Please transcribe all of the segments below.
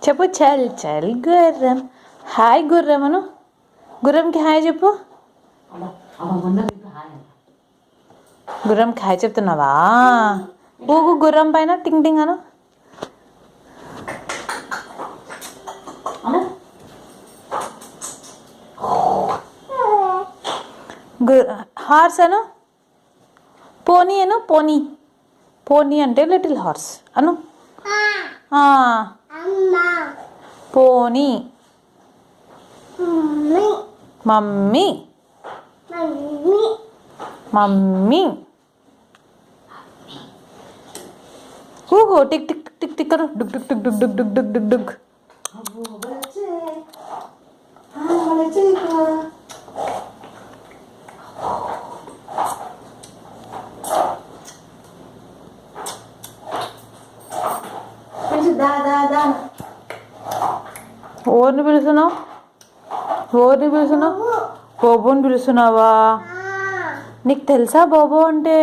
చెప్పు. చల్ చల్ గుర్రం. హాయ్ గుర్రం అను. గుర్రంకి హాయ్ చెప్పు. గుర్రంకి హాయ్ చెప్తున్నావా? ఊగు గుర్రం పైన టింగ్ టింగ్ అను. హార్స్ అను. పోనీ అను. పోనీ. పోనీ అంటే లిటిల్ హార్స్ అను. పోనీ. మమ్మీ. మమ్మీ. ఊహో టిక్ టిక్ టిక్ టిక్ అను. డుక్ డుక్ డుక్ డుక్ డుక్ డుక్ డుక్ డుక్ డుక్. ఓర్ని పిలుస్తున్నావు? ఓర్ని పిలుస్తున్నావు? బోబోని పిలుస్తున్నావా? నీకు తెలుసా బోబో అంటే?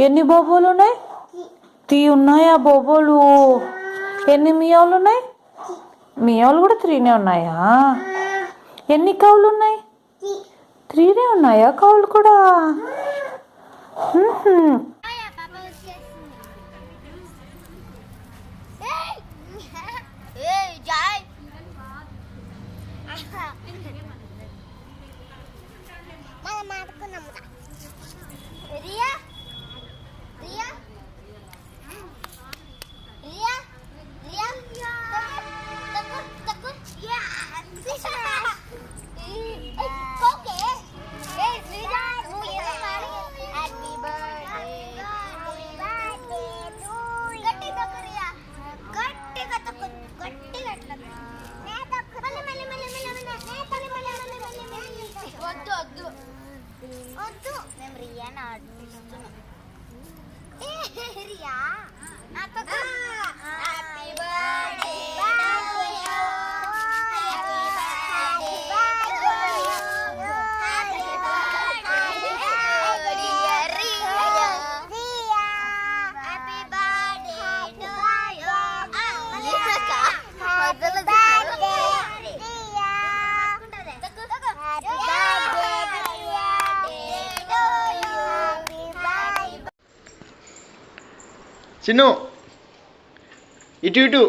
ఎన్ని బోబోలు ఉన్నాయి? ఉన్నాయా బోబోలు? ఎన్ని మియావులు ఉన్నాయి? మియావులు కూడా 3 ఉన్నాయా? ఎన్ని కవులు ఉన్నాయి? 3 ఉన్నాయా కవులు కూడా? చిన్ను ఇటు ఇటు